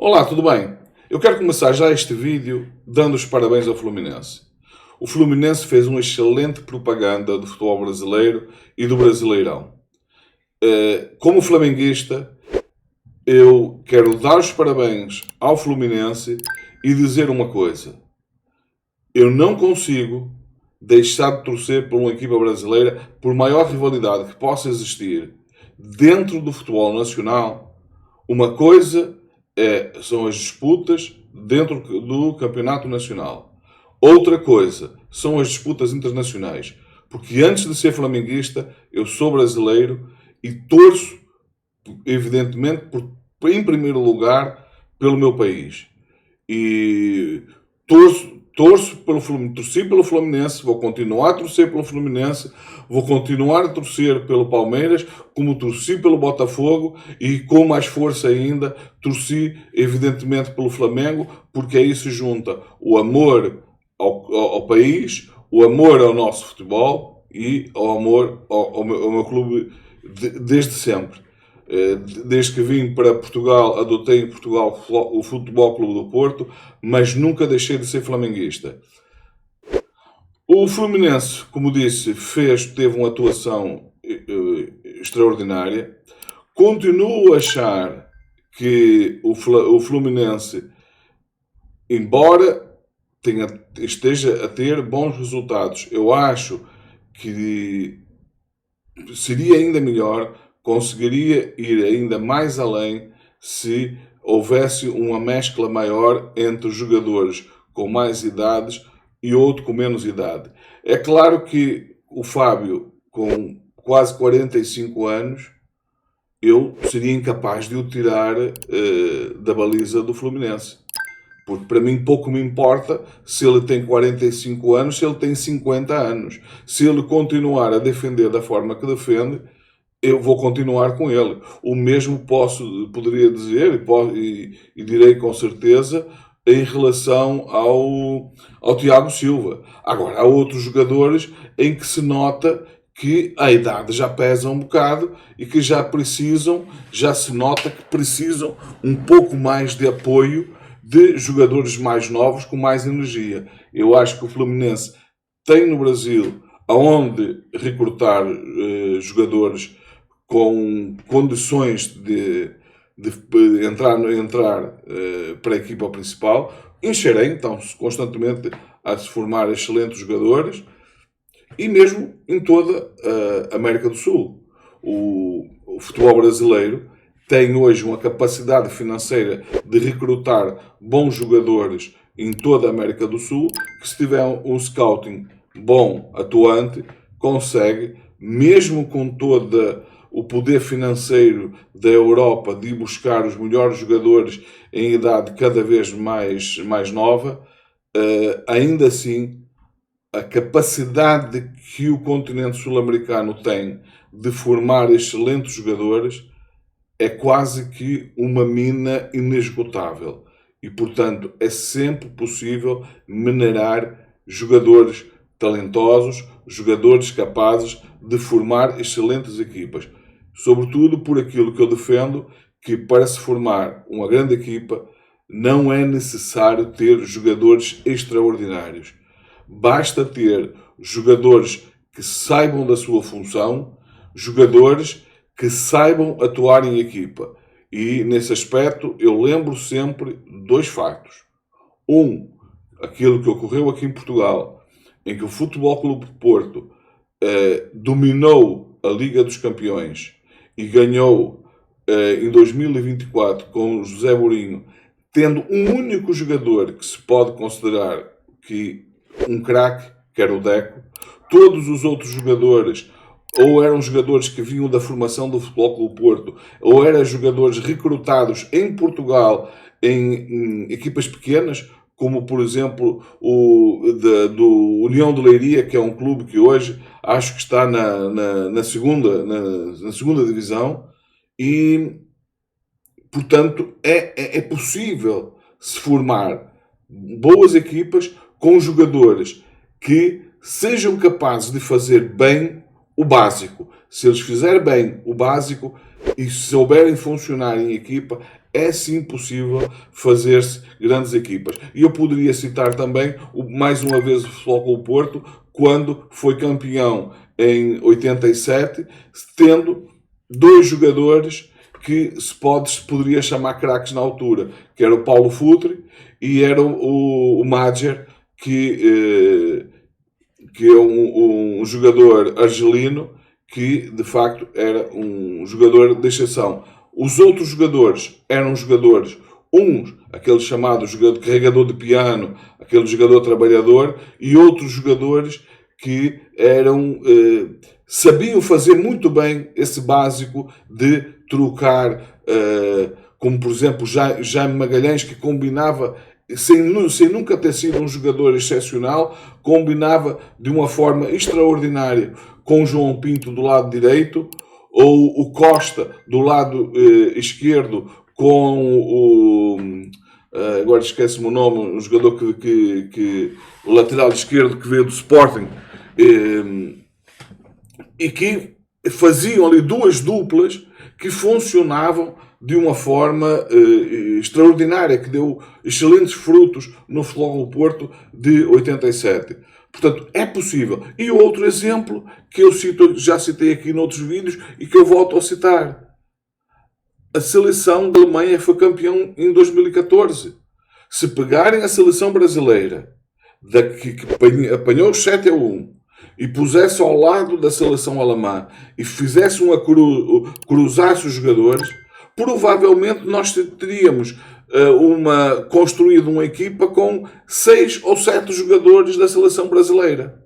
Olá, tudo bem? Eu quero começar já este vídeo dando os parabéns ao Fluminense. O Fluminense fez uma excelente propaganda do futebol brasileiro e do Brasileirão. Como flamenguista, eu quero dar os parabéns ao Fluminense e dizer uma coisa. Eu não consigo deixar de torcer por uma equipa brasileira, por maior rivalidade que possa existir dentro do futebol nacional. Uma coisa são as disputas dentro do campeonato nacional. Outra coisa são as disputas internacionais. Porque antes de ser flamenguista, eu sou brasileiro e torço, evidentemente, em primeiro lugar, pelo meu país. E torci pelo Fluminense, vou continuar a torcer pelo Fluminense, vou continuar a torcer pelo Palmeiras, como torci pelo Botafogo e com mais força ainda torci evidentemente pelo Flamengo, porque aí se junta o amor ao país, o amor ao nosso futebol e o amor ao meu clube desde sempre. Desde que vim para Portugal, adotei em Portugal o Futebol Clube do Porto, mas nunca deixei de ser flamenguista. O Fluminense, como disse, teve uma atuação extraordinária. Continuo a achar que o Fluminense, embora esteja a ter bons resultados, eu acho que seria ainda melhor, conseguiria ir ainda mais além se houvesse uma mescla maior entre os jogadores com mais idades e outro com menos idade. É claro que o Fábio, com quase 45 anos, eu seria incapaz de o tirar da baliza do Fluminense. Porque para mim pouco me importa se ele tem 45 anos, se ele tem 50 anos. Se ele continuar a defender da forma que defende, eu vou continuar com ele. O mesmo poderia dizer, e direi com certeza, em relação ao Tiago Silva. Agora, há outros jogadores em que se nota que a idade já pesa um bocado e que já se nota que precisam um pouco mais de apoio de jogadores mais novos com mais energia. Eu acho que o Fluminense tem no Brasil aonde recrutar jogadores com condições de entrar para a equipa principal. Em Xerém estão constantemente a se formar excelentes jogadores e mesmo em toda a América do Sul. O futebol brasileiro tem hoje uma capacidade financeira de recrutar bons jogadores em toda a América do Sul, que se tiver um scouting bom, atuante, consegue, mesmo com todo o poder financeiro da Europa de ir buscar os melhores jogadores em idade cada vez mais nova, ainda assim a capacidade que o continente sul-americano tem de formar excelentes jogadores é quase que uma mina inesgotável. E, portanto, é sempre possível minerar jogadores talentosos, jogadores capazes de formar excelentes equipas. Sobretudo por aquilo que eu defendo, que para se formar uma grande equipa não é necessário ter jogadores extraordinários. Basta ter jogadores que saibam da sua função, jogadores que saibam atuar em equipa. E, nesse aspecto, eu lembro sempre dois factos. Aquilo que ocorreu aqui em Portugal, em que o Futebol Clube de Porto dominou a Liga dos Campeões e ganhou em 2024 com o José Mourinho, tendo um único jogador que se pode considerar que um craque, que era o Deco. Todos os outros jogadores ou eram jogadores que vinham da formação do Futebol Clube do Porto, ou eram jogadores recrutados em Portugal em equipas pequenas, como por exemplo do União de Leiria, que é um clube que hoje acho que está na segunda divisão, e portanto é possível se formar boas equipas com jogadores que sejam capazes de fazer bem o básico. Se eles fizerem bem o básico e souberem funcionar em equipa, é sim possível fazer-se grandes equipas. E eu poderia citar também, mais uma vez, o Futebol Clube Porto, quando foi campeão em 87, tendo dois jogadores que se poderia chamar craques na altura, que era o Paulo Futre e era o Madjer, que é um jogador argelino que, de facto, era um jogador de exceção. Os outros jogadores eram jogadores, uns, aquele chamado jogador carregador de piano, aquele jogador trabalhador, e outros jogadores que eram sabiam fazer muito bem esse básico de trocar, como por exemplo Jaime Magalhães, que combinava, sem nunca ter sido um jogador excepcional, combinava de uma forma extraordinária com João Pinto do lado direito, ou o Costa do lado esquerdo com o... agora esquece-me o nome, um jogador o lateral esquerdo que veio do Sporting, e que faziam ali duas duplas que funcionavam de uma forma extraordinária, que deu excelentes frutos no Futebol do Porto de 87. Portanto, é possível. E outro exemplo que eu já citei aqui noutros vídeos e que eu volto a citar. A seleção da Alemanha foi campeão em 2014. Se pegarem a seleção brasileira, que apanhou os 7-1, e pusesse ao lado da seleção alemã e fizesse cruzasse os jogadores, provavelmente nós teríamos construído uma equipa com 6 ou 7 jogadores da seleção brasileira.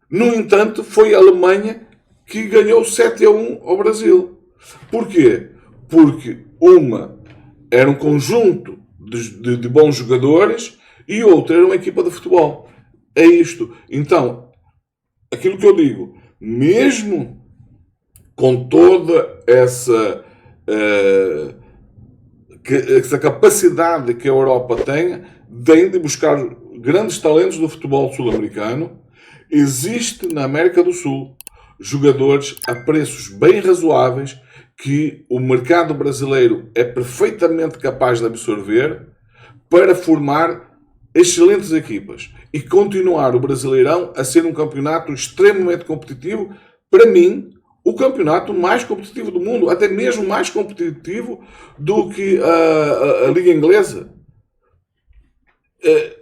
No entanto, foi a Alemanha que ganhou 7-1 ao Brasil. Porquê? Porque uma era um conjunto de bons jogadores e outra era uma equipa de futebol. É isto. Então, aquilo que eu digo, mesmo com toda essa capacidade que a Europa tem de buscar grandes talentos do futebol sul-americano, existe na América do Sul jogadores a preços bem razoáveis que o mercado brasileiro é perfeitamente capaz de absorver para formar excelentes equipas e continuar o Brasileirão a ser um campeonato extremamente competitivo. Para mim, o campeonato mais competitivo do mundo, até mesmo mais competitivo do que a Liga Inglesa.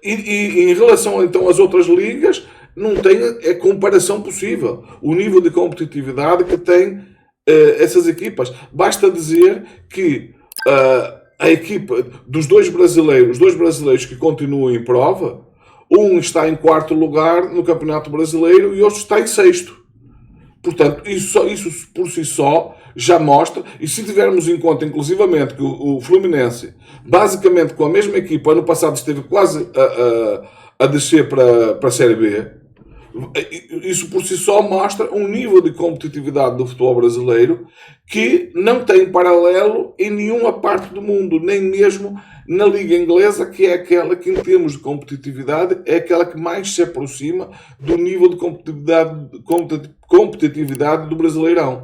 E em relação então às outras ligas, não tem comparação possível. O nível de competitividade que tem essas equipas. Basta dizer que a equipa dos dois brasileiros que continuam em prova, um está em 4º lugar no Campeonato Brasileiro e outro está em 6º. Portanto, isso por si só já mostra, e se tivermos em conta inclusivamente que o Fluminense, basicamente com a mesma equipa, ano passado esteve quase a descer para a Série B, isso por si só mostra um nível de competitividade do futebol brasileiro que não tem paralelo em nenhuma parte do mundo, nem mesmo na Liga Inglesa, que é aquela que, em termos de competitividade, é aquela que mais se aproxima do nível de competitividade do Brasileirão.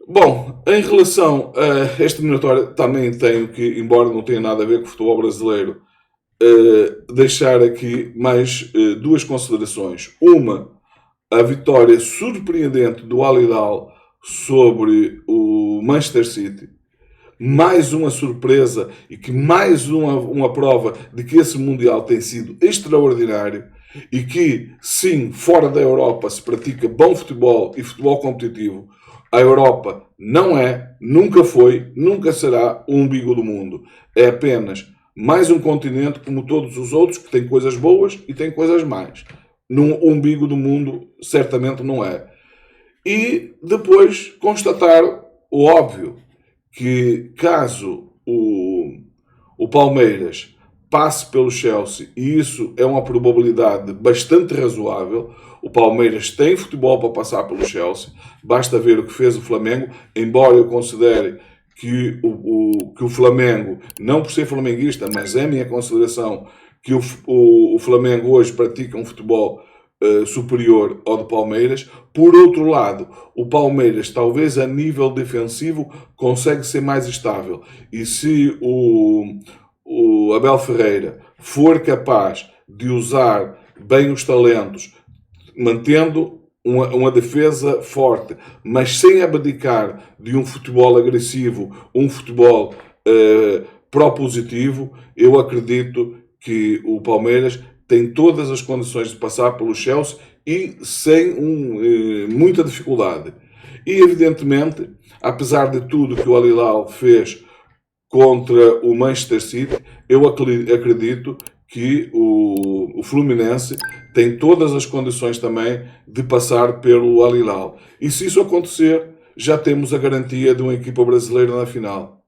Bom, em relação a esta eliminatória, também tenho que, embora não tenha nada a ver com o futebol brasileiro, deixar aqui mais duas considerações. Uma, a vitória surpreendente do Al Hilal sobre o Manchester City. Mais uma surpresa e que mais uma prova de que esse Mundial tem sido extraordinário e que, sim, fora da Europa se pratica bom futebol e futebol competitivo. A Europa não é, nunca foi, nunca será o umbigo do mundo. É apenas mais um continente como todos os outros que tem coisas boas e tem coisas más. No umbigo do mundo certamente não é. E depois constatar o óbvio, que caso o Palmeiras passe pelo Chelsea, e isso é uma probabilidade bastante razoável, o Palmeiras tem futebol para passar pelo Chelsea, basta ver o que fez o Flamengo, embora eu considere que o Flamengo, não por ser flamenguista, mas é a minha consideração, que o Flamengo hoje pratica um futebol superior ao do Palmeiras. Por outro lado, o Palmeiras, talvez a nível defensivo, consegue ser mais estável. E se o Abel Ferreira for capaz de usar bem os talentos, mantendo uma defesa forte, mas sem abdicar de um futebol agressivo, um futebol propositivo, eu acredito que o Palmeiras tem todas as condições de passar pelo Chelsea e sem muita dificuldade. E, evidentemente, apesar de tudo que o Al Hilal fez contra o Manchester City, eu acredito que o Fluminense tem todas as condições também de passar pelo Al Hilal. E se isso acontecer, já temos a garantia de uma equipa brasileira na final,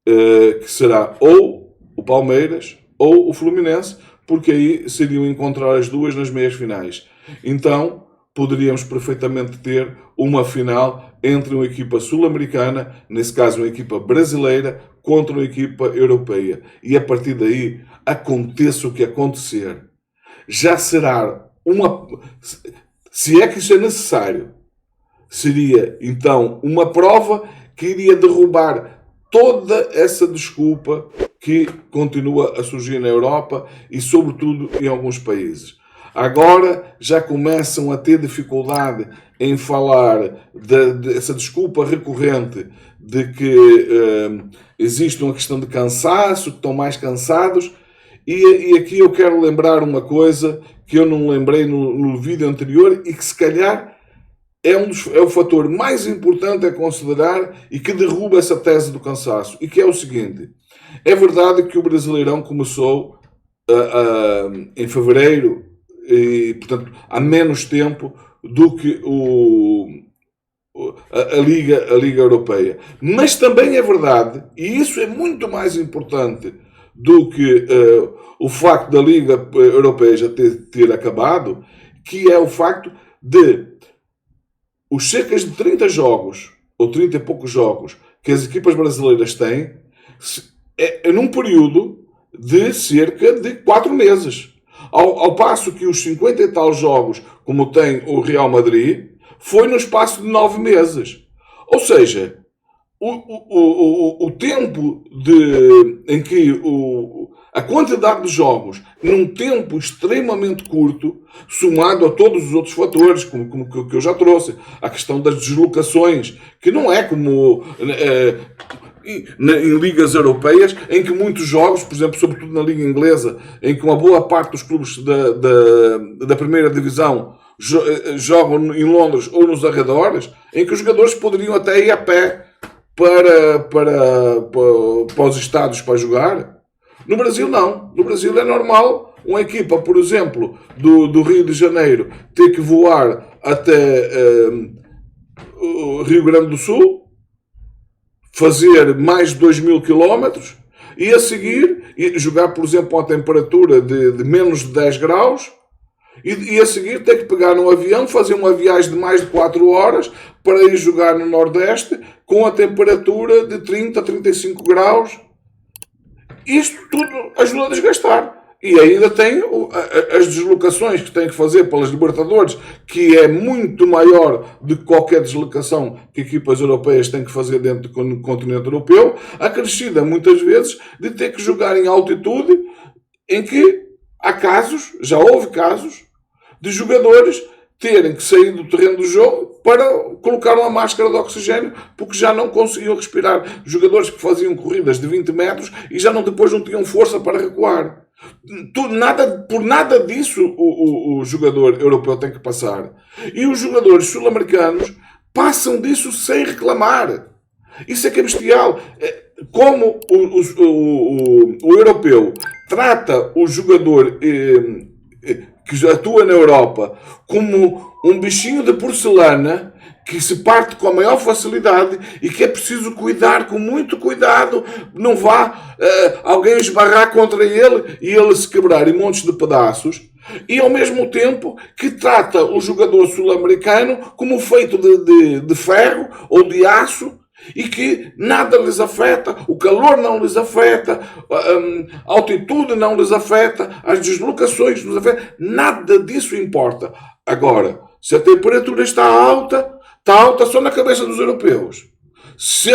que será ou o Palmeiras ou o Fluminense, porque aí seriam encontrar as duas nas meias finais. Então, poderíamos perfeitamente ter uma final entre uma equipa sul-americana, nesse caso uma equipa brasileira, contra uma equipa europeia. E a partir daí, aconteça o que acontecer, já será se é que isso é necessário, seria então uma prova que iria derrubar toda essa desculpa que continua a surgir na Europa e, sobretudo, em alguns países. Agora já começam a ter dificuldade em falar dessa desculpa recorrente de que existe uma questão de cansaço, que estão mais cansados. E aqui eu quero lembrar uma coisa que eu não lembrei no vídeo anterior e que se calhar é o fator mais importante a considerar e que derruba essa tese do cansaço. E que é o seguinte: é verdade que o Brasileirão começou em fevereiro, e, portanto, há menos tempo do que a Liga Europeia. Mas também é verdade, e isso é muito mais importante do que o facto da Liga Europeia já ter acabado, que é o facto de os cerca de 30 jogos, ou 30 e poucos jogos, que as equipas brasileiras têm, é num período de cerca de 4 meses. Ao passo que os 50 e tal jogos, como tem o Real Madrid, foi no espaço de 9 meses. Ou seja, o tempo em que a quantidade de jogos, num tempo extremamente curto, somado a todos os outros fatores, como que eu já trouxe, a questão das deslocações, que não é como em ligas europeias, em que muitos jogos, por exemplo, sobretudo na Liga Inglesa, em que uma boa parte dos clubes da primeira divisão jogam em Londres ou nos arredores, em que os jogadores poderiam até ir a pé para os estádios para jogar. No Brasil não. No Brasil é normal uma equipa, por exemplo, do Rio de Janeiro ter que voar até o Rio Grande do Sul, fazer mais de 2.000 quilómetros e a seguir jogar, por exemplo, a temperatura de menos de 10 graus e a seguir ter que pegar um avião, fazer uma viagem de mais de 4 horas para ir jogar no Nordeste com a temperatura de 30 a 35 graus. Isto tudo ajuda a desgastar. E ainda tem as deslocações que tem que fazer pelas Libertadores, que é muito maior do que qualquer deslocação que equipas europeias têm que fazer dentro do continente europeu, acrescida muitas vezes de ter que jogar em altitude, em que há casos, já houve casos, de jogadores terem que sair do terreno do jogo para colocar uma máscara de oxigênio porque já não conseguiam respirar. Jogadores que faziam corridas de 20 metros e depois não tinham força para recuar. Por nada disso o jogador europeu tem que passar. E os jogadores sul-americanos passam disso sem reclamar. Isso é que é bestial. Como o europeu trata o jogador que atua na Europa como um bichinho de porcelana que se parte com a maior facilidade e que é preciso cuidar com muito cuidado, não vá alguém esbarrar contra ele e ele se quebrar em montes de pedaços, e ao mesmo tempo que trata o jogador sul-americano como feito de ferro ou de aço e que nada lhes afeta, o calor não lhes afeta, a altitude não lhes afeta, as deslocações não lhes afetam, nada disso importa. Agora, se a temperatura está alta só na cabeça dos europeus. Se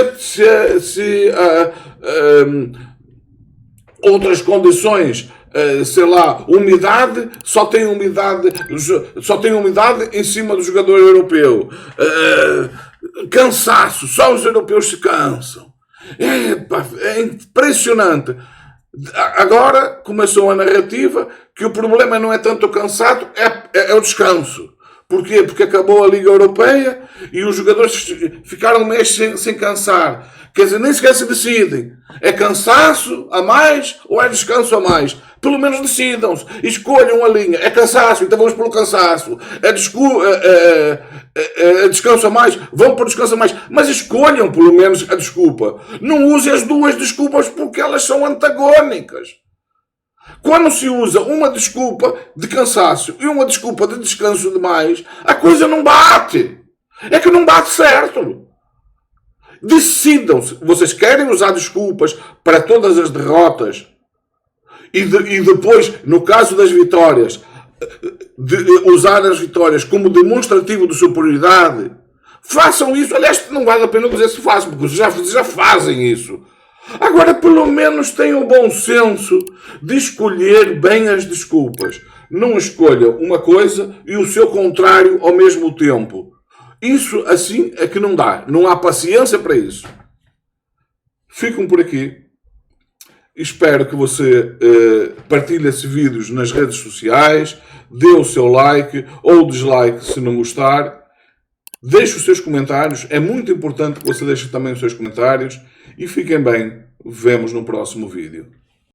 outras condições, sei lá, umidade, só tem umidade em cima do jogador europeu. Cansaço, só os europeus se cansam. É impressionante. Agora começou a narrativa que o problema não é tanto o cansado, é o descanso. Porquê? Porque acabou a Liga Europeia e os jogadores ficaram meses sem cansar. Quer dizer, nem sequer se decidem. É cansaço a mais ou é descanso a mais? Pelo menos decidam-se. Escolham a linha. É cansaço, então vamos pelo cansaço. É descanso a mais, vão por descanso a mais. Mas escolham pelo menos a desculpa. Não usem as duas desculpas porque elas são antagónicas. Quando se usa uma desculpa de cansaço e uma desculpa de descanso demais, a coisa não bate. É que não bate certo. Decidam-se. Vocês querem usar desculpas para todas as derrotas e depois, no caso das vitórias, usar as vitórias como demonstrativo de superioridade? Façam isso. Aliás, não vale a pena dizer se fazem, porque já fazem isso. Agora, pelo menos tenham o bom senso de escolher bem as desculpas. Não escolham uma coisa e o seu contrário ao mesmo tempo. Isso assim é que não dá. Não há paciência para isso. Ficam por aqui. Espero que você partilhe esses vídeos nas redes sociais, dê o seu like ou dislike se não gostar. Deixe os seus comentários. É muito importante que você deixe também os seus comentários. E fiquem bem. Vemos no próximo vídeo.